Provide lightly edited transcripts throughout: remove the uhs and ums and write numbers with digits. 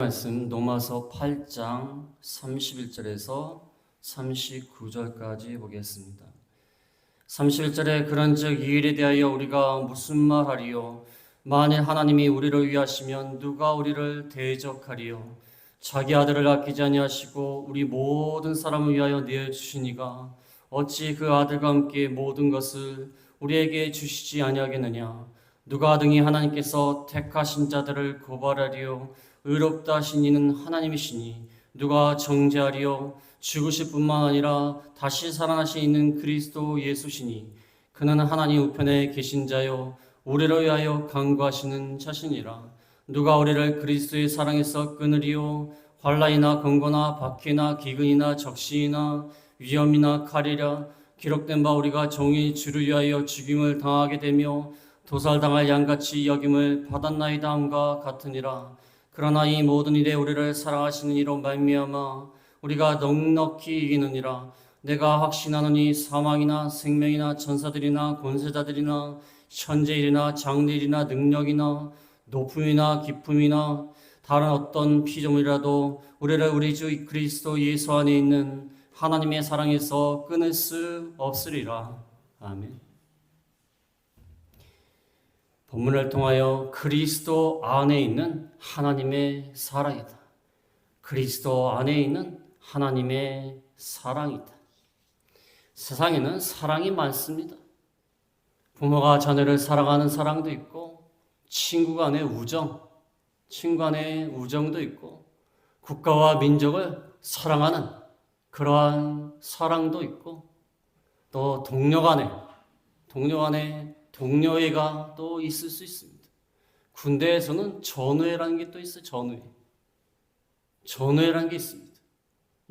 말씀 로마서 8장 31절에서 39절까지 보겠습니다. 31절에 그런즉 이 일에 대하여 우리가 무슨 말하리요? 만일 하나님이 우리를 위하시면 누가 우리를 대적하리요? 자기 아들을 아끼지 아니하시고 우리 모든 사람을 위하여 내어주시니가 어찌 그 아들과 함께 모든 것을 우리에게 주시지 아니하겠느냐? 누가 등이 하나님께서 택하신 자들을 고발하리요? 의롭다 하신 이는 하나님이시니 누가 정죄하리요? 죽으실 뿐만 아니라 다시 살아나신 이는 그리스도 예수시니 그는 하나님 우편에 계신 자요 우리를 위하여 간구하시는 자시니라. 누가 우리를 그리스도의 사랑에서 끊으리요? 환난이나 권고나 박해나 기근이나 적신이나 위험이나 칼이라. 기록된 바 우리가 종일 주를 위하여 죽임을 당하게 되며 도살당할 양같이 여김을 받았나이다 함과 같으니라. 그러나 이 모든 일에 우리를 사랑하시는 이로 말미암아 우리가 넉넉히 이기느니라. 내가 확신하노니 사망이나 생명이나 천사들이나 권세자들이나 현재일이나 장래일이나 능력이나 높음이나 깊음이나 다른 어떤 피조물이라도 우리를 우리 주 그리스도 예수 안에 있는 하나님의 사랑에서 끊을 수 없으리라. 아멘. 본문을 통하여 그리스도 안에 있는 하나님의 사랑이다. 그리스도 안에 있는 하나님의 사랑이다. 세상에는 사랑이 많습니다. 부모가 자녀를 사랑하는 사랑도 있고, 친구 간의 우정도 있고, 국가와 민족을 사랑하는 그러한 사랑도 있고, 또 동료 간의 동료애가 또 있을 수 있습니다. 군대에서는 전우애라는 게 또 있어요. 전우애라는 게 있습니다.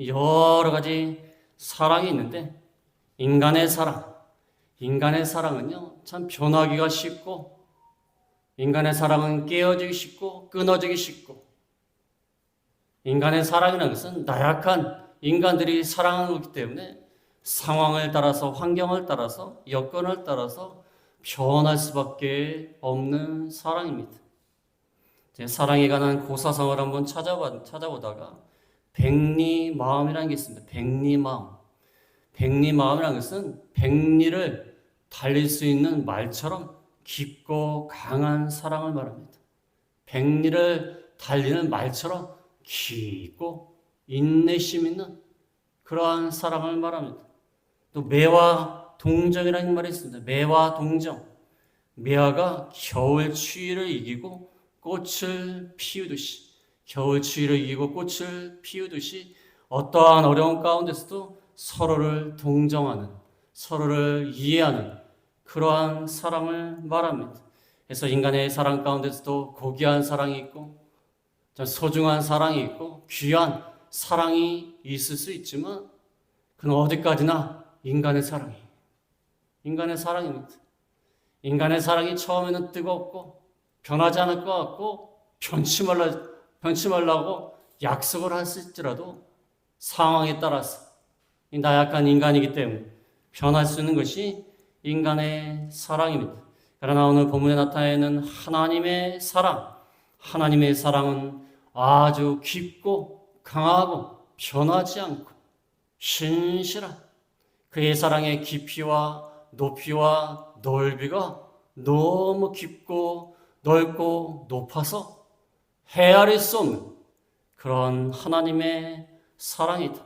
여러 가지 사랑이 있는데 인간의 사랑은요 참 변하기가 쉽고, 인간의 사랑은 깨어지기 쉽고 끊어지기 쉽고, 인간의 사랑이라는 것은 나약한 인간들이 사랑하는 거기 때문에 상황을 따라서, 환경을 따라서, 여건을 따라서 변할 수밖에 없는 사랑입니다. 사랑에 관한 고사성을 한번 찾아보다가 백리마음이라는 게 있습니다. 백리마음이라는 것은 백리를 달릴 수 있는 말처럼 깊고 강한 사랑을 말합니다. 백리를 달리는 말처럼 깊고 인내심 있는 그러한 사랑을 말합니다. 또 매와 동정이라는 말이 있습니다. 매와 동정. 매화가 겨울 추위를 이기고 꽃을 피우듯이, 어떠한 어려운 가운데서도 서로를 동정하는, 서로를 이해하는 그러한 사랑을 말합니다. 그래서 인간의 사랑 가운데서도 고귀한 사랑이 있고, 소중한 사랑이 있고, 귀한 사랑이 있을 수 있지만, 그건 어디까지나 인간의 사랑입니다. 인간의 사랑이 처음에는 뜨겁고 변하지 않을 것 같고 변치 말라고 약속을 할지라도 상황에 따라서 나약한 인간이기 때문에 변할 수 있는 것이 인간의 사랑입니다. 그러나 오늘 본문에 나타내는 하나님의 사랑은 아주 깊고 강하고 변하지 않고 신실한 그의 사랑의 깊이와 높이와 넓이가 너무 깊고 넓고 높아서 헤아릴 수 없는 그런 하나님의 사랑이다.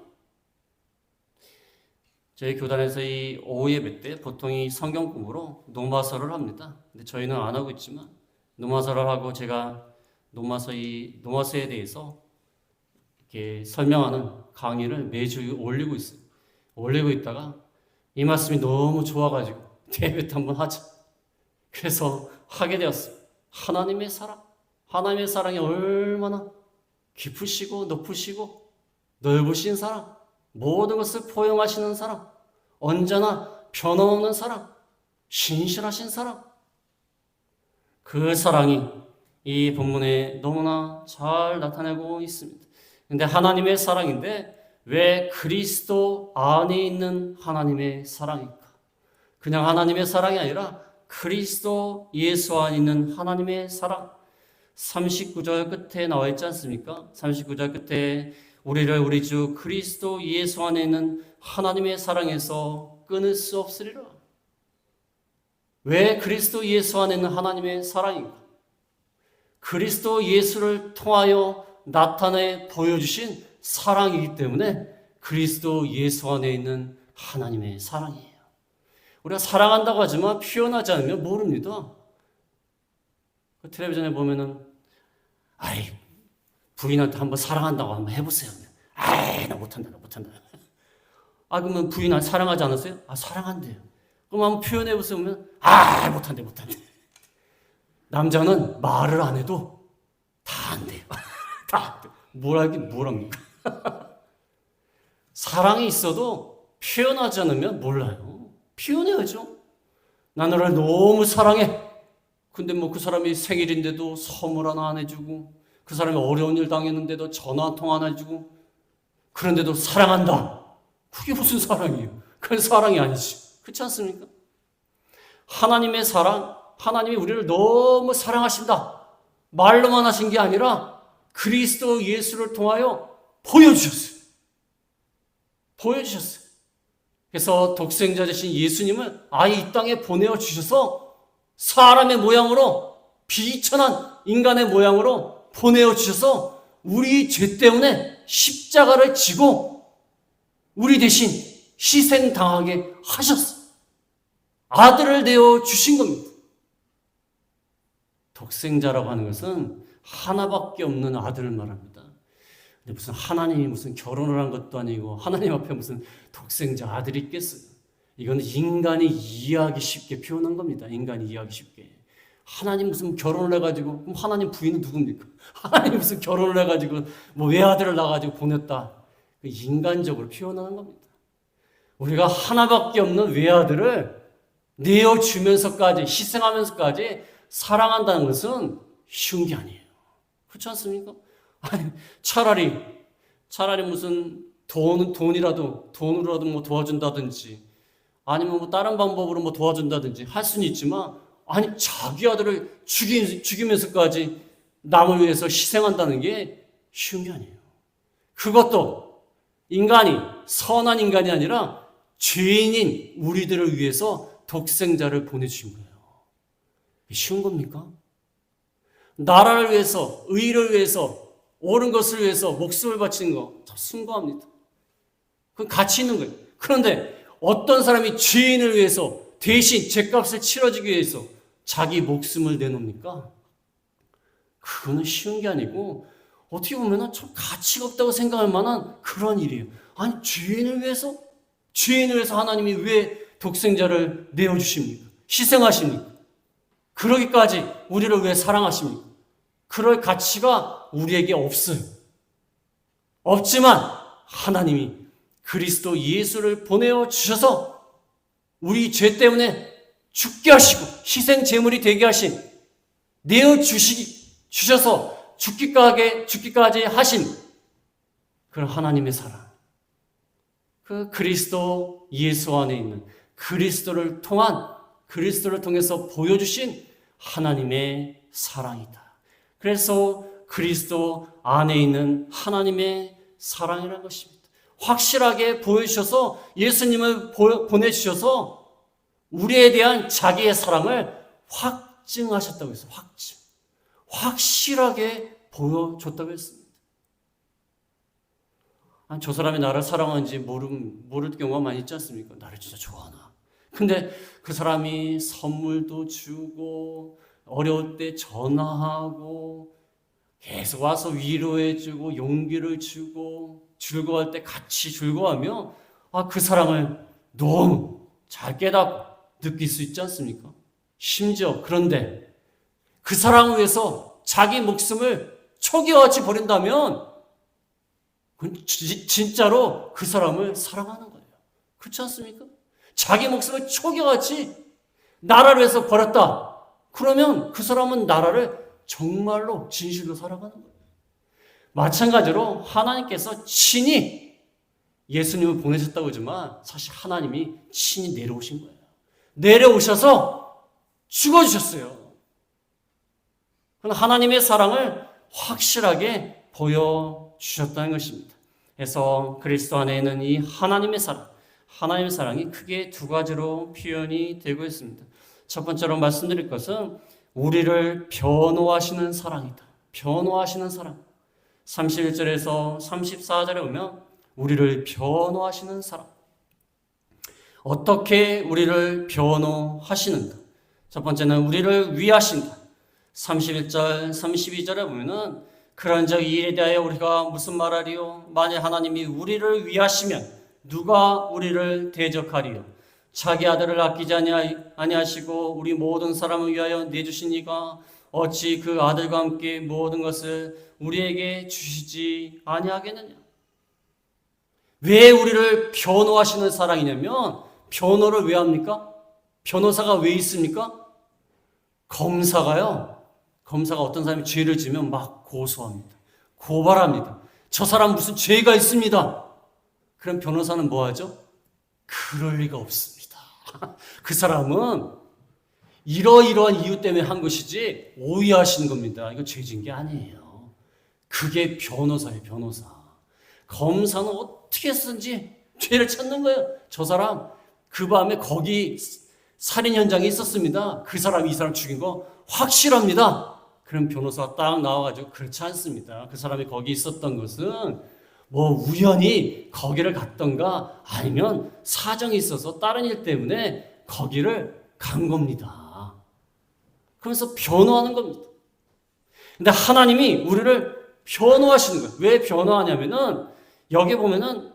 저희 교단에서 이 오후 예배 때 보통 이 성경 공부로 노마서를 합니다. 근데 저희는 안 하고 있지만 노마서를 하고 제가 노마서에 대해서 이렇게 설명하는 강의를 매주 올리고 있어요. 올리고 있다가 이 말씀이 너무 좋아가지고 데이비드 한번 하자. 그래서 하게 되었어요. 하나님의 사랑이 얼마나 깊으시고 높으시고 넓으신 사랑, 모든 것을 포용하시는 사랑, 언제나 변함없는 사랑, 신실하신 사랑. 그 사랑이 이 본문에 너무나 잘 나타내고 있습니다. 근데 하나님의 사랑인데 왜 그리스도 안에 있는 하나님의 사랑일까? 그냥 하나님의 사랑이 아니라 그리스도 예수 안에 있는 하나님의 사랑. 39절 끝에 나와 있지 않습니까? 39절 끝에 우리를 우리 주 그리스도 예수 안에 있는 하나님의 사랑에서 끊을 수 없으리라. 왜 그리스도 예수 안에 있는 하나님의 사랑인가? 그리스도 예수를 통하여 나타내 보여주신 사랑이기 때문에 그리스도 예수 안에 있는 하나님의 사랑이에요. 우리가 사랑한다고 하지만 표현하지 않으면 모릅니다. 텔레비전에 보면은, 부인한테 한번 사랑한다고 한번 해보세요. 나 못한다. 그러면 부인 사랑하지 않았어요? 사랑한대요. 그럼 한번 표현해보세요. 그러면, 못한대. 남자는 말을 안 해도 다 안 돼요. 다 안 돼요. 뭐랍니까? 사랑이 있어도 표현하지 않으면 몰라요. 표현해야죠. 나 너를 너무 사랑해. 근데 그 사람이 생일인데도 선물 하나 안 해주고, 그 사람이 어려운 일 당했는데도 전화 한 통 안 해주고, 그런데도 사랑한다. 그게 무슨 사랑이에요? 그건 사랑이 아니지. 그렇지 않습니까? 하나님의 사랑, 하나님이 우리를 너무 사랑하신다. 말로만 하신 게 아니라 그리스도 예수를 통하여 보여주셨어요. 그래서 독생자 되신 예수님을 아예 이 땅에 보내어주셔서 사람의 모양으로, 비천한 인간의 모양으로 보내어주셔서 우리 죄 때문에 십자가를 지고 우리 대신 희생당하게 하셨어요. 아들을 내어주신 겁니다. 독생자라고 하는 것은 하나밖에 없는 아들을 말합니다. 근데 무슨 하나님이 무슨 결혼을 한 것도 아니고 하나님 앞에 무슨 독생자 아들이 있겠어요. 이건 인간이 이해하기 쉽게 표현한 겁니다. 인간이 이해하기 쉽게. 하나님 무슨 결혼을 해가지고, 그럼 하나님 부인은 누굽니까? 하나님 무슨 결혼을 해가지고 외아들을 낳아가지고 보냈다. 인간적으로 표현하는 겁니다. 우리가 하나밖에 없는 외아들을 내어주면서까지, 희생하면서까지 사랑한다는 것은 쉬운 게 아니에요. 그렇지 않습니까? 차라리 무슨 돈으로라도 도와준다든지, 아니면 다른 방법으로 도와준다든지 할 수는 있지만, 자기 아들을 죽이면서까지 남을 위해서 희생한다는 게 쉬운 게 아니에요. 그것도 선한 인간이 아니라 죄인인 우리들을 위해서 독생자를 보내주신 거예요. 쉬운 겁니까? 나라를 위해서, 의를 위해서, 옳은 것을 위해서 목숨을 바치는 거 참 숭고합니다. 그건 가치 있는 거예요. 그런데 어떤 사람이 죄인을 위해서 대신 죄값을 치러주기 위해서 자기 목숨을 내놓습니까? 그거는 쉬운 게 아니고 어떻게 보면 참 가치가 없다고 생각할 만한 그런 일이에요. 죄인을 위해서 하나님이 왜 독생자를 내어주십니까? 희생하십니까? 그러기까지 우리를 왜 사랑하십니까? 그럴 가치가 우리에게 없어요. 없지만 하나님이 그리스도 예수를 보내어 주셔서 우리 죄 때문에 죽게 하시고 희생 제물이 되게 하신, 내어 주셔서 죽기까지 하신 그런 하나님의 사랑, 그 그리스도 예수 안에 있는 그리스도를 통해서 보여주신 하나님의 사랑이다. 그래서 그리스도 안에 있는 하나님의 사랑이라는 것입니다. 확실하게 보여주셔서, 예수님을 보내주셔서 우리에 대한 자기의 사랑을 확증하셨다고 했어요. 확실하게 보여줬다고 했습니다. 저 사람이 나를 사랑하는지 모를 경우가 많이 있지 않습니까? 나를 진짜 좋아하나. 근데 그 사람이 선물도 주고, 어려울 때 전화하고, 계속 와서 위로해주고, 용기를 주고, 즐거워할 때 같이 즐거워하며, 그 사랑을 너무 잘 깨닫고 느낄 수 있지 않습니까? 심지어 그런데 그 사랑을 위해서 자기 목숨을 초기화같이 버린다면 그건 진짜로 그 사람을 사랑하는 거예요. 그렇지 않습니까? 자기 목숨을 초기화같이 나라를 위해서 버렸다. 그러면 그 사람은 나라를 정말로 진실로 살아가는 거예요. 마찬가지로 하나님께서 친히 예수님을 보내셨다고 하지만 사실 하나님이 친히 내려오신 거예요. 내려오셔서 죽어주셨어요. 하나님의 사랑을 확실하게 보여주셨다는 것입니다. 그래서 그리스도 안에 있는 이 하나님의 사랑이 크게 두 가지로 표현이 되고 있습니다. 첫 번째로 말씀드릴 것은 우리를 변호하시는 사랑이다. 변호하시는 사랑. 31절에서 34절에 보면 우리를 변호하시는 사랑. 어떻게 우리를 변호하시는가? 첫 번째는 우리를 위하신다. 31절, 32절에 보면은 그런즉 이 일에 대하여 우리가 무슨 말하리요? 만일 하나님이 우리를 위하시면 누가 우리를 대적하리요? 자기 아들을 아끼지 아니하시고 우리 모든 사람을 위하여 내주신 이가 어찌 그 아들과 함께 모든 것을 우리에게 주시지 아니하겠느냐? 왜 우리를 변호하시는 사랑이냐면 변호를 왜 합니까? 변호사가 왜 있습니까? 검사가 어떤 사람이 죄를 지면 막 고소합니다. 고발합니다. 저 사람 무슨 죄가 있습니다. 그럼 변호사는 뭐 하죠? 그럴 리가 없습니다. 그 사람은 이러이러한 이유 때문에 한 것이지 오해하시는 겁니다. 이거 죄진 게 아니에요. 그게 변호사예요, 변호사. 검사는 어떻게 해서든지 죄를 찾는 거예요. 저 사람 그 밤에 거기 살인 현장에 있었습니다. 그 사람이 이 사람 죽인 거 확실합니다. 그럼 변호사가 딱 나와가지고 그렇지 않습니다. 그 사람이 거기 있었던 것은 뭐 우연히 거기를 갔던가 아니면 사정이 있어서 다른 일 때문에 거기를 간 겁니다. 그러면서 변호하는 겁니다. 근데 하나님이 우리를 변호하시는 거예요. 왜 변호하냐면은 여기 보면은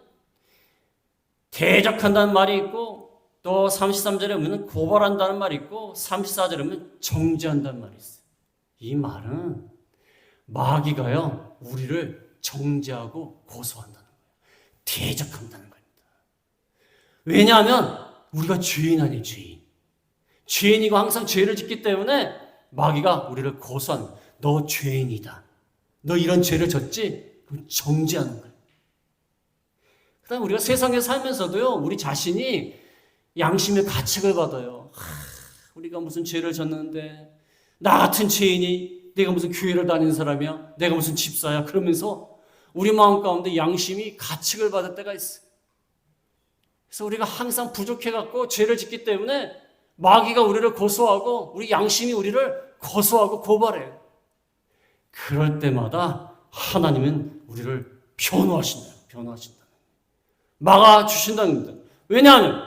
대적한다는 말이 있고 또 33절에 보면 고발한다는 말이 있고 34절에 보면 정죄한다는 말이 있어요. 이 말은 마귀가요 우리를 정죄하고 고소한다는 거예요. 대적한다는 겁니다. 왜냐하면 우리가 죄인 아니에요. 죄인이고 항상 죄를 짓기 때문에 마귀가 우리를 고소하는 거예요. 너 죄인이다. 너 이런 죄를 졌지? 그럼 정죄하는 거예요. 그 다음에 우리가 세상에 살면서도요 우리 자신이 양심의 가책을 받아요. 우리가 무슨 죄를 졌는데 나 같은 죄인이 내가 무슨 교회를 다니는 사람이야? 내가 무슨 집사야? 그러면서 우리 마음 가운데 양심이 가책을 받을 때가 있어요. 그래서 우리가 항상 부족해갖고 죄를 짓기 때문에 마귀가 우리를 고소하고 우리 양심이 우리를 고소하고 고발해요. 그럴 때마다 하나님은 우리를 변호하신다. 막아주신다는 겁니다. 왜냐하면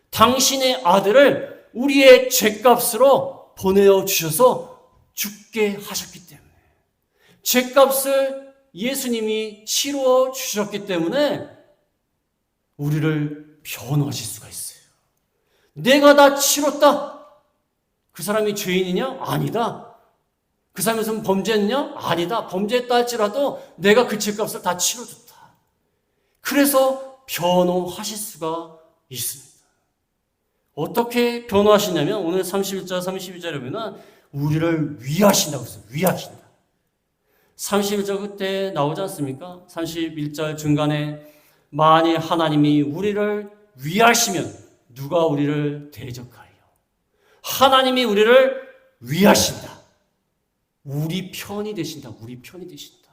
당신의 아들을 우리의 죄값으로 보내어 주셔서 죽게 하셨기 때문에 죄값을 예수님이 치루어 주셨기 때문에 우리를 변호하실 수가 있어요. 내가 다 치렀다. 그 사람이 죄인이냐? 아니다. 그 사람이 무슨 범죄했냐? 아니다. 범죄했다 할지라도 내가 그 죄값을 다 치러줬다. 그래서 변호하실 수가 있습니다. 어떻게 변호하시냐면 오늘 31절, 32절에 보면 우리를 위하신다고 했어요. 위하신다. 31절 그때 나오지 않습니까? 31절 중간에 만일 하나님이 우리를 위하시면 누가 우리를 대적하리요? 하나님이 우리를 위하신다. 우리 편이 되신다. 우리 편이 되신다.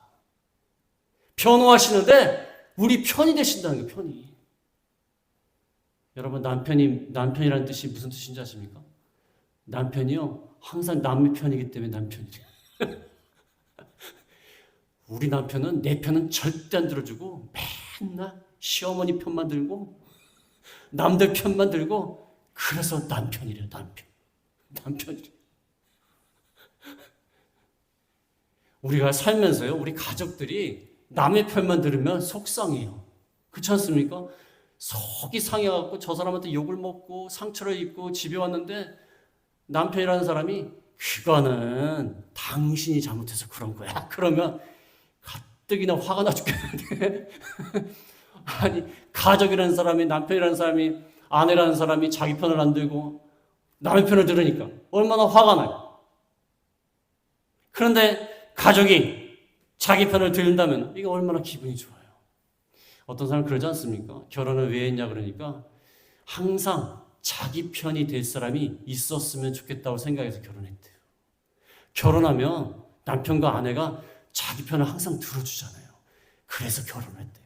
변호하시는데 우리 편이 되신다는 게 편이. 여러분 남편이라는 뜻이 무슨 뜻인지 아십니까? 남편이요 항상 남의 편이기 때문에 남편이래요. 우리 남편은 내 편은 절대 안 들어주고 맨날 시어머니 편만 들고 남들 편만 들고 그래서 남편이래요. 남편이래요. 우리가 살면서요 우리 가족들이 남의 편만 들으면 속상해요. 그렇지 않습니까? 속이 상해갖고 저 사람한테 욕을 먹고 상처를 입고 집에 왔는데 남편이라는 사람이 그거는 당신이 잘못해서 그런 거야. 그러면 가뜩이나 화가 나 죽겠는데 아니 가족이라는 사람이 남편이라는 사람이 아내라는 사람이 자기 편을 안 들고 남의 편을 들으니까 얼마나 화가 나요. 그런데 가족이 자기 편을 들은다면 이게 얼마나 기분이 좋아요. 어떤 사람 그러지 않습니까? 결혼을 왜 했냐 그러니까 항상 자기 편이 될 사람이 있었으면 좋겠다고 생각해서 결혼했대요. 결혼하면 남편과 아내가 자기 편을 항상 들어주잖아요. 그래서 결혼을 했대요.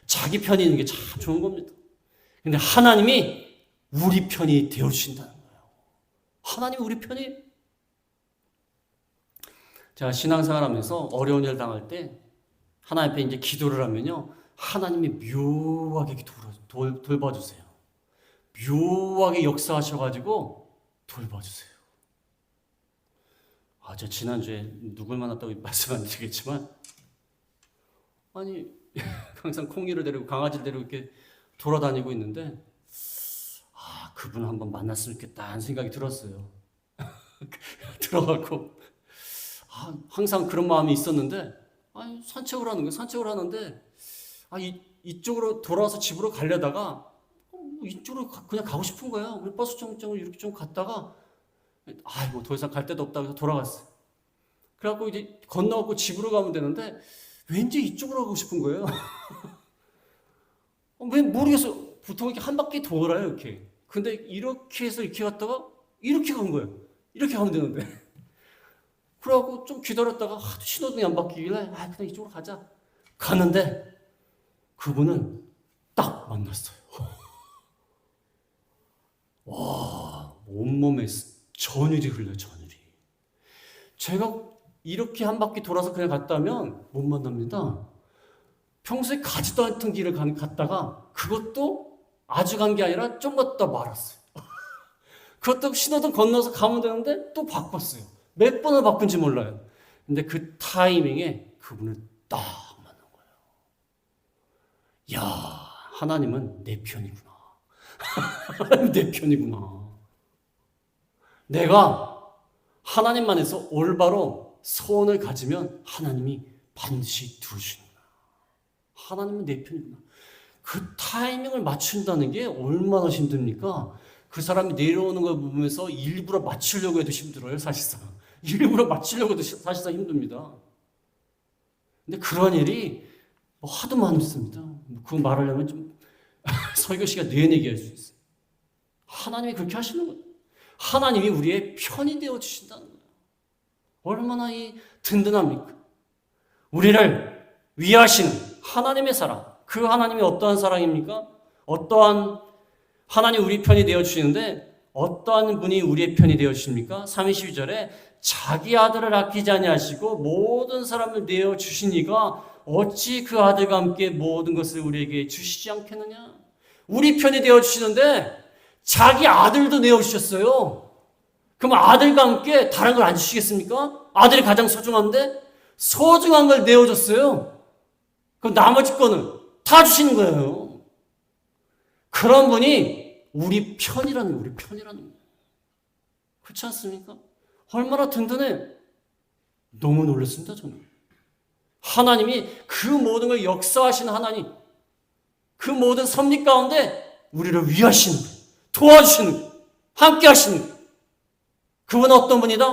자기 편이 있는 게 참 좋은 겁니다. 근데 하나님이 우리 편이 되어주신다는 거예요. 하나님이 우리 편이. 제가 신앙생활 하면서 어려운 일 당할 때 하나님 앞에 이제 기도를 하면요, 하나님이 묘하게 돌봐주세요. 묘하게 역사하셔가지고 돌봐주세요. 저 지난주에 누굴 만났다고 말씀 안 드리겠지만, 아니, 항상 콩이를 데리고 강아지를 데리고 이렇게 돌아다니고 있는데, 그분 한번 만났으면 좋겠다 하는 생각이 들었어요. 들어가고, 항상 그런 마음이 있었는데, 산책을 하는 거예요. 산책을 하는데, 이쪽으로 돌아와서 집으로 가려다가, 이쪽으로 그냥 가고 싶은 거예요. 버스 정류장을 이렇게 좀 갔다가, 뭐 더 이상 갈 데도 없다고 해서 돌아갔어요. 그래갖고 이제 건너고 집으로 가면 되는데, 왠지 이쪽으로 가고 싶은 거예요. 왜 모르겠어. 보통 이렇게 한 바퀴 돌아요, 이렇게. 근데 이렇게 해서 이렇게 갔다가, 이렇게 간 거예요. 이렇게 가면 되는데. 그래갖고 좀 기다렸다가, 신호등이 안 바뀌길래, 그냥 이쪽으로 가자. 갔는데, 그분은 딱 만났어요. 와, 온몸에 전율이 흘려요, 전율이. 제가 이렇게 한 바퀴 돌아서 그냥 갔다면 못 만납니다. 평소에 가지도 않던 길을 갔다가 그것도 아주 간 게 아니라 좀 갔다 말았어요. 그것도 신호등 건너서 가면 되는데 또 바꿨어요. 몇 번을 바꾼지 몰라요. 근데 그 타이밍에 그분을 딱 만난 거예요. 야, 하나님은 내 편이구나. 하나님 내 편이구나. 내가 하나님만에서 올바로 소원을 가지면 하나님이 반드시 들어주시는구나. 하나님은 내 편이구나. 그 타이밍을 맞춘다는 게 얼마나 힘듭니까? 그 사람이 내려오는 걸 보면서 일부러 맞추려고 해도 힘들어요, 사실상. 일부러 맞추려고 해도 사실상 힘듭니다. 근데 그런 일이 하도 많습니다. 그거 말하려면 좀 설교 시간 내내 얘기할 수 있어요. 하나님이 그렇게 하시는 거예요. 하나님이 우리의 편이 되어 주신다는 거예요. 얼마나 든든합니까? 우리를 위하시는 하나님의 사랑. 그 하나님이 어떠한 사랑입니까? 어떠한 하나님 우리 편이 되어 주시는데 어떠한 분이 우리의 편이 되어 주십니까? 32절에 자기 아들을 아끼지 아니하시고 모든 사람을 내어 주시니가 어찌 그 아들과 함께 모든 것을 우리에게 주시지 않겠느냐? 우리 편이 되어 주시는데 자기 아들도 내어 주셨어요. 그럼 아들과 함께 다른 걸 안 주시겠습니까? 아들이 가장 소중한데 소중한 걸 내어 줬어요. 그럼 나머지 거는 다 주시는 거예요. 그런 분이 우리 편이라는 거예요. 그렇지 않습니까? 얼마나 든든해. 너무 놀랐습니다, 저는. 하나님이 그 모든 걸 역사하시는 하나님, 그 모든 섭리 가운데 우리를 위하시는 거예요. 도와주시는 거예요. 함께 하시는 거예요. 그분은 어떤 분이다?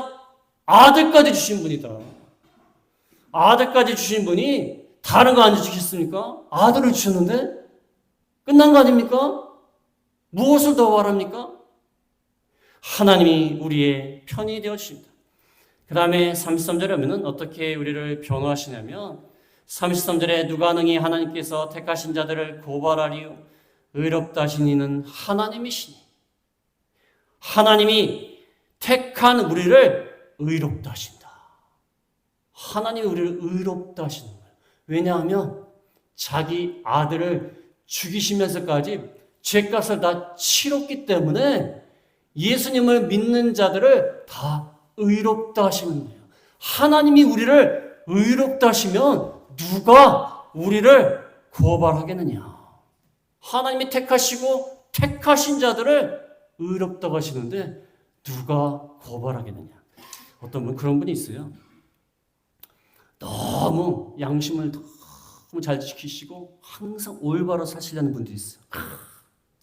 아들까지 주신 분이다. 아들까지 주신 분이 다른 거 안 주시겠습니까? 아들을 주셨는데 끝난 거 아닙니까? 무엇을 더 바랍니까? 하나님이 우리의 편이 되어 주십니다. 그 다음에 33절에 보면 어떻게 우리를 변호하시냐면 33절에 누가 능히 하나님께서 택하신 자들을 고발하리요 의롭다 하신 이는 하나님이시니 하나님이 택한 우리를 의롭다 하신다. 하나님이 우리를 의롭다 하시는 거예요. 왜냐하면 자기 아들을 죽이시면서까지 죄값을 다 치렀기 때문에 예수님을 믿는 자들을 다 의롭다 하시는 거예요. 하나님이 우리를 의롭다 하시면 누가 우리를 고발하겠느냐. 하나님이 택하시고 택하신 자들을 의롭다고 하시는데 누가 고발하겠느냐. 어떤 분 그런 분이 있어요. 너무 양심을 너무 잘 지키시고 항상 올바로 사시려는 분들이 있어요.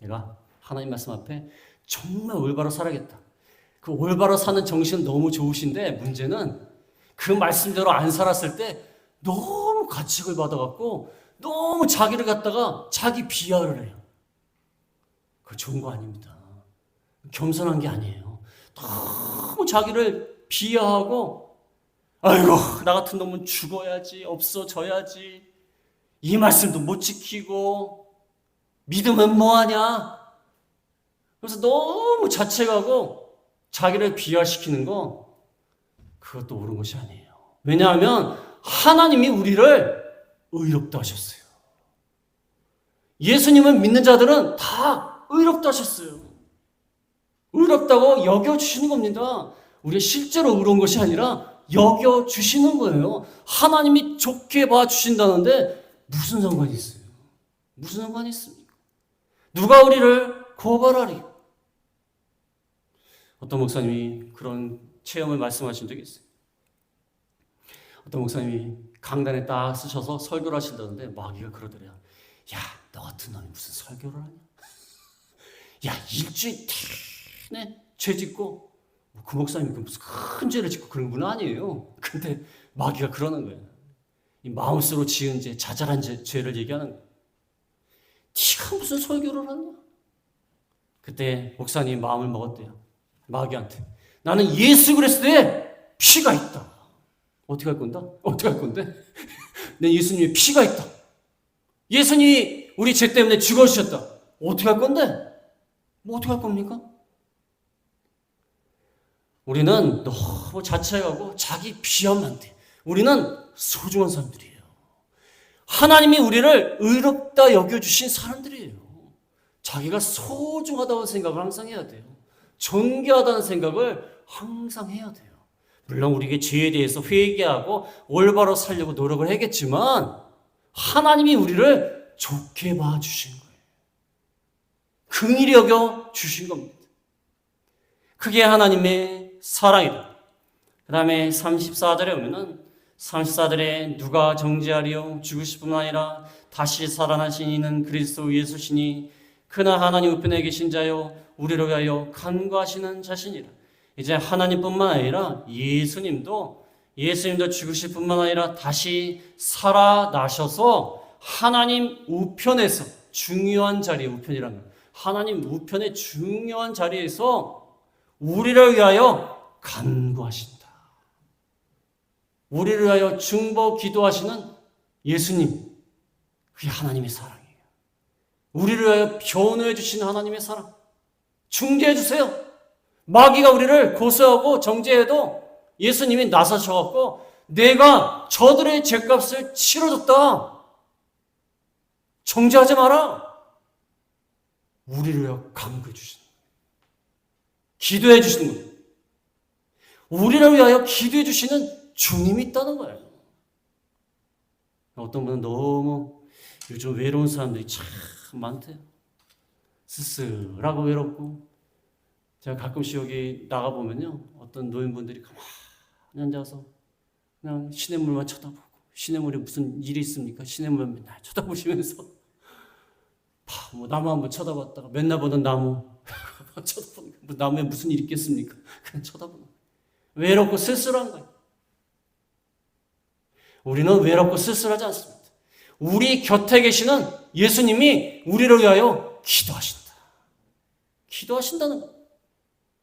내가 하나님 말씀 앞에 정말 올바로 살아야겠다. 그 올바로 사는 정신은 너무 좋으신데 문제는 그 말씀대로 안 살았을 때 너무 가책을 받아갖고 너무 자기를 갖다가 자기 비하를 해요. 그거 좋은 거 아닙니다. 겸손한 게 아니에요. 너무 자기를 비하하고 아이고, 나 같은 놈은 죽어야지, 없어져야지. 이 말씀도 못 지키고 믿으면 뭐하냐? 그래서 너무 자책하고 자기를 비하시키는 거, 그것도 옳은 것이 아니에요. 왜냐하면 하나님이 우리를 의롭다 하셨어요. 예수님을 믿는 자들은 다 의롭다 하셨어요. 의롭다고 여겨주시는 겁니다. 우리가 실제로 의로운 것이 아니라 여겨주시는 거예요. 하나님이 좋게 봐주신다는데 무슨 상관이 있어요? 무슨 상관이 있습니까? 누가 우리를 고발하리? 어떤 목사님이 그런 체험을 말씀하신 적이 있어요. 어떤 목사님이 강단에 딱 쓰셔서 설교를 하신다는데 마귀가 그러더래요. 야, 너 같은 놈이 무슨 설교를 하냐? 야, 일주일 내내 죄 짓고, 그 목사님이 무슨 큰 죄를 짓고 그런 분은 아니에요. 근데 마귀가 그러는 거예요. 이 마음속으로 지은 죄, 자잘한 죄를 얘기하는 거예요. 네가 무슨 설교를 하냐? 그때 목사님이 마음을 먹었대요. 마귀한테. 나는 예수 그리스도의 피가 있다. 어떻게 할 건데? 어떻게 할 건데? 내 예수님의 피가 있다. 예수님이 우리 죄 때문에 죽어주셨다. 어떻게 할 건데? 뭐 어떻게 할 겁니까? 우리는 너무 자책하고 자기 비하면 돼. 우리는 소중한 사람들이에요. 하나님이 우리를 의롭다 여겨주신 사람들이에요. 자기가 소중하다고 생각을 항상 해야 돼요. 존귀하다는 생각을 항상 해야 돼요. 물론 우리에게 죄에 대해서 회개하고 올바로 살려고 노력을 하겠지만 하나님이 우리를 좋게 봐주신 거예요. 긍휼히 여겨 주신 겁니다. 그게 하나님의 사랑이다. 그 다음에 34절에 오면은 34절에 누가 정죄하리요? 죽으실 뿐만 아니라 다시 살아나신 이는 그리스도 예수시니 그나 하나님 우편에 계신 자요 우리를 위하여 간구하시는 자신이라. 이제 하나님뿐만 아니라 예수님도 죽으실 뿐만 아니라 다시 살아나셔서 하나님 우편에서 중요한 자리에, 우편이라는 거, 하나님 우편의 중요한 자리에서 우리를 위하여 간구하신다. 우리를 위하여 중보 기도하시는 예수님, 그게 하나님의 사랑이에요. 우리를 위하여 변호해 주시는 하나님의 사랑. 중재해 주세요. 마귀가 우리를 고소하고 정죄해도 예수님이 나서셔갖고 내가 저들의 죄값을 치러줬다. 정죄하지 마라. 우리를 위하여 간구해 주시는 거예요. 기도해 주시는 거예요. 우리를 위하여 기도해 주시는 주님이 있다는 거예요. 어떤 분은 너무 요즘 외로운 사람들이 참 많대요. 쓸쓸하고 외롭고. 제가 가끔씩 여기 나가보면요. 어떤 노인분들이 가만히 앉아서 그냥 시냇물만 쳐다보고, 시냇물에 무슨 일이 있습니까? 시냇물만 맨날 쳐다보시면서 뭐 나무 한번 쳐다봤다가 맨날 보던 나무 쳐다보는 거예요. 나무에 무슨 일이 있겠습니까? 그냥 쳐다보는 거예요. 외롭고 쓸쓸한 거예요. 우리는 외롭고 쓸쓸하지 않습니다. 우리 곁에 계시는 예수님이 우리를 위하여 기도하신다. 기도하신다는 거예요.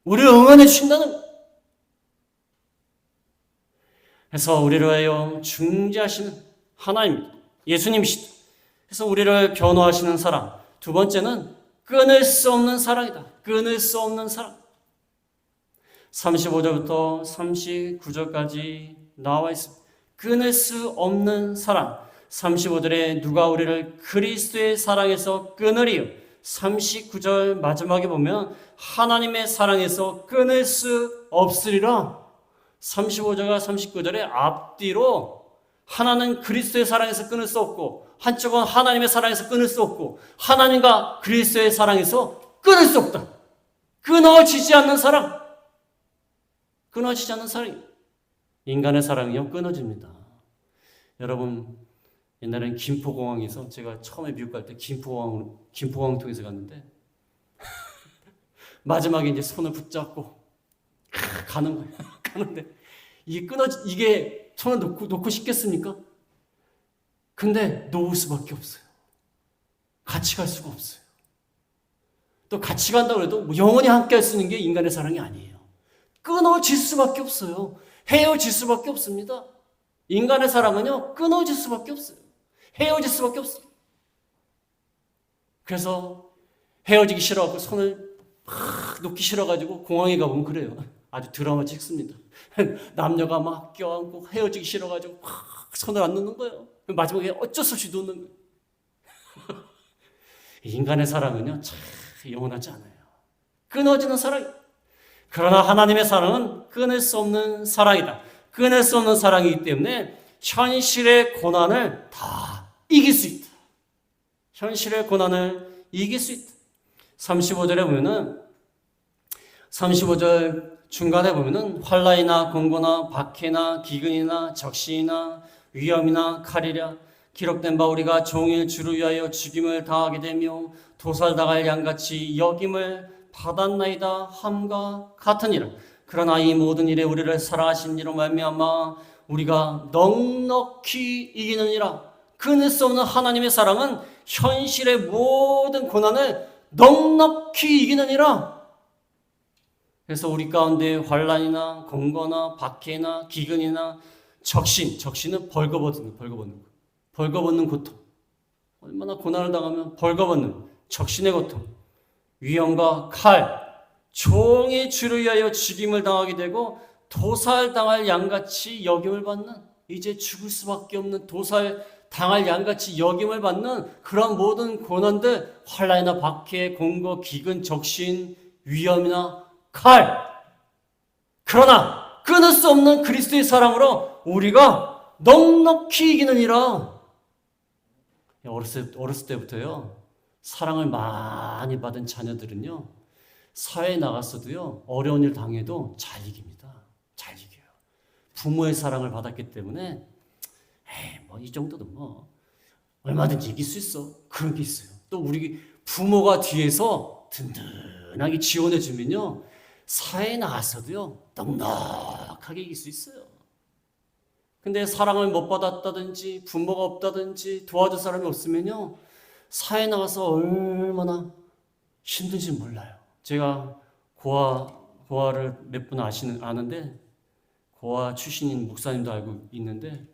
우리를 응원해 주신다는 거예요. 그래서 우리를 위하여 중재하시는 하나님입니다. 예수님이시다. 그래서 우리를 변호하시는 사랑. 두 번째는 끊을 수 없는 사랑이다. 끊을 수 없는 사랑. 35절부터 39절까지 나와 있습니다. 끊을 수 없는 사랑. 35절에 누가 우리를 그리스도의 사랑에서 끊으리요. 39절 마지막에 보면 하나님의 사랑에서 끊을 수 없으리라. 35절과 39절의 앞뒤로 하나는 그리스도의 사랑에서 끊을 수 없고 한쪽은 하나님의 사랑에서 끊을 수 없고 하나님과 그리스도의 사랑에서 끊을 수 없다. 끊어지지 않는 사랑. 끊어지지 않는 사랑. 인간의 사랑이요 끊어집니다. 여러분 옛날엔 김포공항에서 제가 처음에 미국 갈 때 김포공항 통해서 갔는데 마지막에 이제 손을 붙잡고 가는 거예요. 가는데 이게 손을 놓고 싶겠습니까? 근데 놓을 수밖에 없어요. 같이 갈 수가 없어요. 또 같이 간다고 해도 뭐 영원히 함께 할 수 있는 게 인간의 사랑이 아니에요. 끊어질 수밖에 없어요. 헤어질 수밖에 없습니다. 인간의 사랑은요, 끊어질 수밖에 없어요. 헤어질 수밖에 없어요. 그래서 헤어지기 싫어하고 손을 막 놓기 싫어가지고 공항에 가보면 그래요. 아주 드라마 찍습니다. 남녀가 막 껴안고 헤어지기 싫어가지고 막 손을 안 놓는 거예요. 마지막에 어쩔 수 없이 놓는 거예요. 인간의 사랑은요, 참 영원하지 않아요. 끊어지는 사랑. 그러나 하나님의 사랑은 끊을 수 없는 사랑이다. 끊을 수 없는 사랑이기 때문에 현실의 고난을 다 이길 수 있다. 현실의 고난을 이길 수 있다. 35절에 보면은 35절 중간에 보면은 환난이나 공고나 박해나 기근이나 적신이나 위험이나 칼이랴 기록된 바 우리가 종일 주를 위하여 죽임을 당하게 되며 도살당할 양같이 여김을 받았나이다 함과 같으니라. 그러나 이 모든 일에 우리를 사랑하신 이로 말미암아 우리가 넉넉히 이기느니라. 끊을 수 없는 하나님의 사랑은 현실의 모든 고난을 넉넉히 이기느니라. 그래서 우리 가운데 환난이나 공고나 박해나 기근이나 적신은 벌거벗는 거. 벌거벗는 고통. 얼마나 고난을 당하면 벌거벗는 적신의 고통. 위험과 칼, 종의 주를 위하여 죽임을 당하게 되고 도살당할 양같이 여김을 받는, 이제 죽을 수밖에 없는 도살당할 양같이 여김을 받는 그런 모든 고난들, 환난이나 박해, 공고, 기근, 적신, 위험이나 칼. 그러나 끊을 수 없는 그리스도의 사랑으로 우리가 넉넉히 이기느니라. 어렸을 때부터요, 사랑을 많이 받은 자녀들은요, 사회에 나갔어도요, 어려운 일 당해도 잘 이깁니다. 잘 이겨요. 부모의 사랑을 받았기 때문에, 이 정도는 얼마든지 이길 수 있어. 그런 게 있어요. 또 우리 부모가 뒤에서 든든하게 지원해주면요, 사회에 나갔어도요, 넉넉하게 이길 수 있어요. 근데 사랑을 못 받았다든지 부모가 없다든지 도와줄 사람이 없으면요, 사회에 나가서 얼마나 힘든지 몰라요. 제가 고아를 몇 분 아는데, 고아 출신인 목사님도 알고 있는데,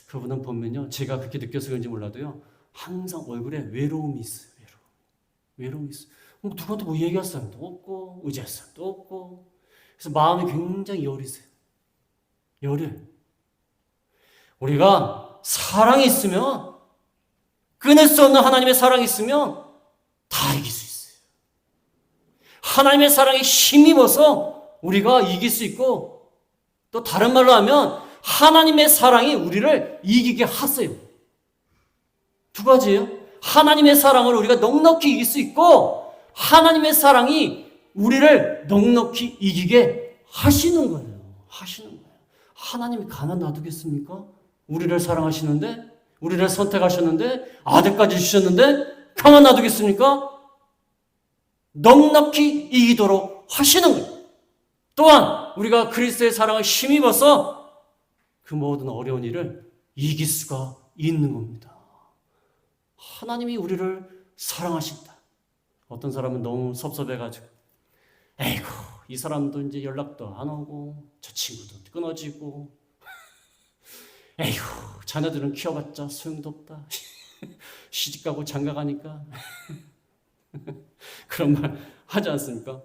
그분은 보면요, 제가 그렇게 느껴서 그런지 몰라도요, 항상 얼굴에 외로움이 있어요. 외로움이 있어요. 누구한테 얘기할 사람도 없고 의지할 사람도 없고, 그래서 마음이 굉장히 여리세요. 여려요. 우리가 사랑이 있으면, 끊을 수 없는 하나님의 사랑이 있으면 다 이길 수 있어요. 하나님의 사랑에 힘입어서 우리가 이길 수 있고, 또 다른 말로 하면 하나님의 사랑이 우리를 이기게 하세요. 두 가지예요. 하나님의 사랑을 우리가 넉넉히 이길 수 있고, 하나님의 사랑이 우리를 넉넉히 이기게 하시는 거예요. 하나님이 가만 놔두겠습니까? 우리를 사랑하시는데, 우리를 선택하셨는데, 아들까지 주셨는데 가만 놔두겠습니까? 넉넉히 이기도록 하시는 거예요. 또한 우리가 그리스도의 사랑을 힘입어서 그 모든 어려운 일을 이길 수가 있는 겁니다. 하나님이 우리를 사랑하신다. 어떤 사람은 너무 섭섭해가지고, 에이구, 이 사람도 이제 연락도 안 오고, 저 친구도 끊어지고, 에이구, 자녀들은 키워봤자 소용도 없다. 시집가고 장가가니까. 그런 말 하지 않습니까?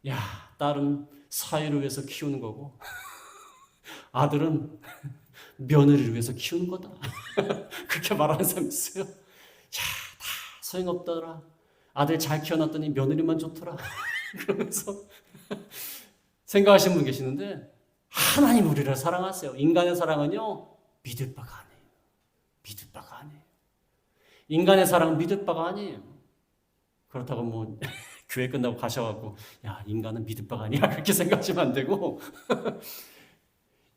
야, 딸은 사회를 위해서 키우는 거고, 아들은 며느리를 위해서 키우는 거다. 그렇게 말하는 사람 있어요. 야, 다 소용없더라. 아들 잘 키워놨더니 며느리만 좋더라. 그러면서 생각하시는 분 계시는데, 하나님 우리를 사랑하세요. 인간의 사랑은요, 믿을 바가 아니에요. 믿을 바가 아니에요. 인간의 사랑은 믿을 바가 아니에요. 그렇다고 교회 끝나고 가셔갖고, 야, 인간은 믿을 바가 아니야, 그렇게 생각하시면 안 되고,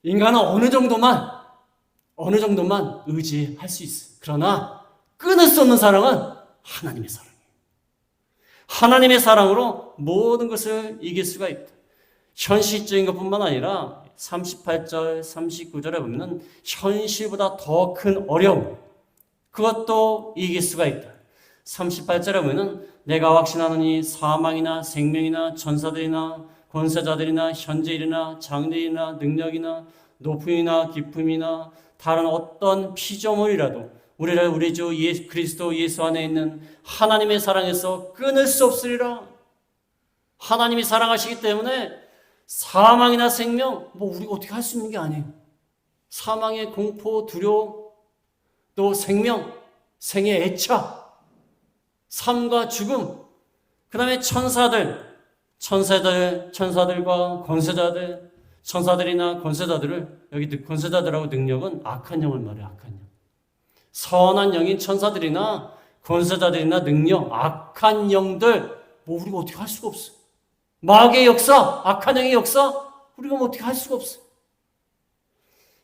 인간은 어느 정도만 의지할 수 있어요. 그러나 끊을 수 없는 사랑은 하나님의 사랑이에요. 하나님의 사랑으로 모든 것을 이길 수가 있다. 현실적인 것뿐만 아니라 38절, 39절에 보면 현실보다 더 큰 어려움, 그것도 이길 수가 있다. 38절에 보면 내가 확신하노니 사망이나 생명이나 천사들이나 권세자들이나 현재일이나 장래일이나 능력이나 높음이나 기쁨이나 다른 어떤 피조물이라도 우리를 우리 주 그리스도 예수 안에 있는 하나님의 사랑에서 끊을 수 없으리라. 하나님이 사랑하시기 때문에 사망이나 생명, 우리가 어떻게 할 수 있는 게 아니에요. 사망의 공포, 두려움, 또 생명, 생의 애착, 삶과 죽음, 그 다음에 천사들과 권세자들, 천사들이나 권세자들을, 여기 권세자들하고 능력은 악한 영을 말해요. 악한 영. 선한 영인 천사들이나 권세자들이나 능력, 악한 영들, 우리가 어떻게 할 수가 없어. 마귀의 역사, 악한 영의 역사, 우리가 어떻게 할 수가 없어.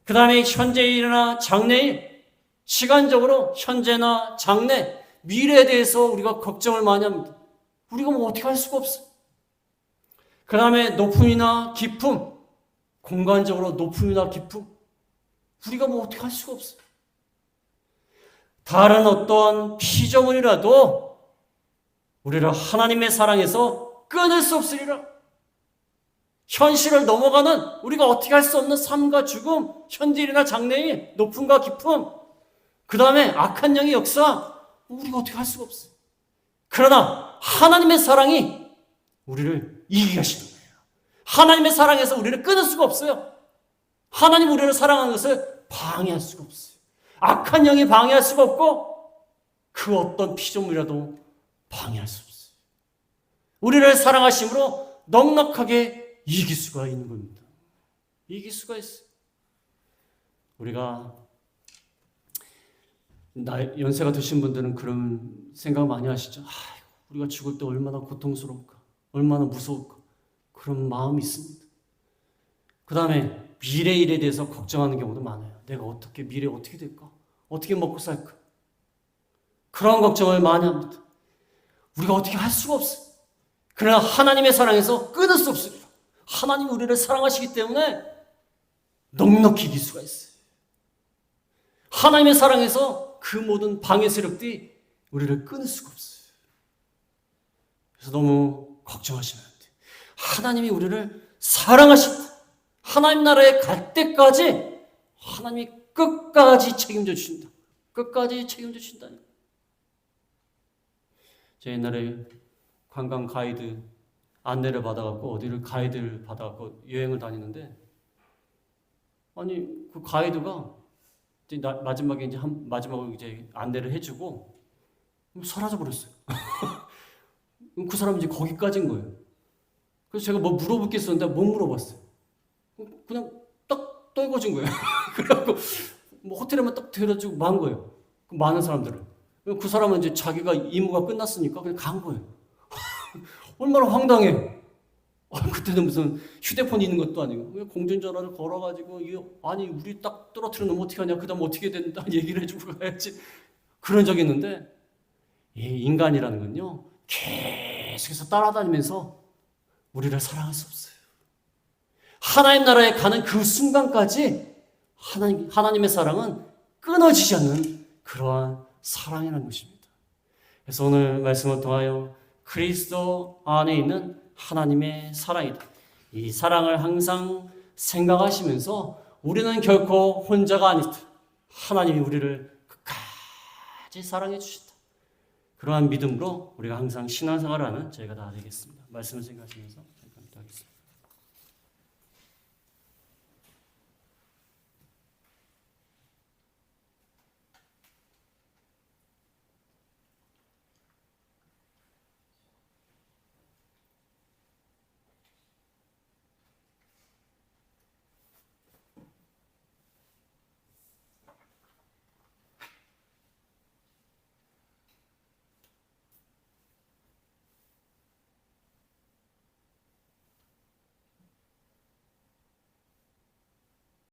그 다음에 현재일이나 장래일, 시간적으로 현재나 장래, 미래에 대해서 우리가 걱정을 많이 합니다. 우리가 어떻게 할 수가 없어. 그 다음에 높음이나 깊음, 공간적으로 높음이나 깊음, 우리가 어떻게 할 수가 없어. 다른 어떤 피조물이라도 우리를 하나님의 사랑에서 끊을 수 없으리라. 현실을 넘어가는 우리가 어떻게 할 수 없는 삶과 죽음, 현재일이나 장래일, 높음과 깊음, 그 다음에 악한 영의 역사, 우리가 어떻게 할 수가 없어. 그러나 하나님의 사랑이 우리를 이기게 하시는 거예요. 하나님의 사랑에서 우리를 끊을 수가 없어요. 하나님 우리를 사랑하는 것을 방해할 수가 없어요. 악한 영이 방해할 수가 없고 그 어떤 피조물이라도 방해할 수 없어요. 우리를 사랑하심으로 넉넉하게 이길 수가 있는 겁니다. 이길 수가 있어요. 우리가 연세가 드신 분들은 그런 생각 많이 하시죠. 우리가 죽을 때 얼마나 고통스러울까, 얼마나 무서울까, 그런 마음이 있습니다. 그 다음에 미래 일에 대해서 걱정하는 경우도 많아요. 내가 미래에 어떻게 될까? 어떻게 먹고 살까? 그런 걱정을 많이 합니다. 우리가 어떻게 할 수가 없어요. 그러나 하나님의 사랑에서 끊을 수 없습니다. 하나님이 우리를 사랑하시기 때문에 넉넉히 이길 수가 있어요. 하나님의 사랑에서 그 모든 방해 세력들이 우리를 끊을 수가 없어요. 그래서 너무 걱정하시면 안 돼요. 하나님이 우리를 사랑하신다. 하나님 나라에 갈 때까지 하나님이 끝까지 책임져 주신다. 끝까지 책임져 주신다. 제가 옛날에 관광 가이드 안내를 받아갖고 어디를 가이드를 받아갖고 여행을 다니는데, 아니 그 가이드가 이제 마지막에 마지막으로 이제 안내를 해주고 사라져 버렸어요. 그 사람이 이제 거기까지인 거예요. 그래서 제가 물어볼 게 있었는데 못 물어봤어요. 그냥 딱 떨궈진 거예요. 그래갖고 호텔에만 딱 데려주고 만 거예요. 많은 사람들을. 그 사람은 이제 자기가 임무가 끝났으니까 그냥 간 거예요. 얼마나 황당해. 그때는 무슨 휴대폰이 있는 것도 아니고 공중전화를 걸어가지고 아니 우리 딱 떨어뜨려 놓으면 어떻게 하냐, 그 다음 어떻게 된다 얘기를 해주고 가야지. 그런 적이 있는데, 인간이라는 건요 계속해서 따라다니면서 우리를 사랑할 수 없어요. 하나님 나라에 가는 그 순간까지 하나님의 사랑은 끊어지지 않는 그러한 사랑이라는 것입니다. 그래서 오늘 말씀을 통하여 그리스도 안에 있는 하나님의 사랑이다. 이 사랑을 항상 생각하시면서 우리는 결코 혼자가 아니다. 하나님이 우리를 끝까지 사랑해 주신다. 그러한 믿음으로 우리가 항상 신앙생활을 하는 저희가 다 되겠습니다. 말씀을 생각하시면서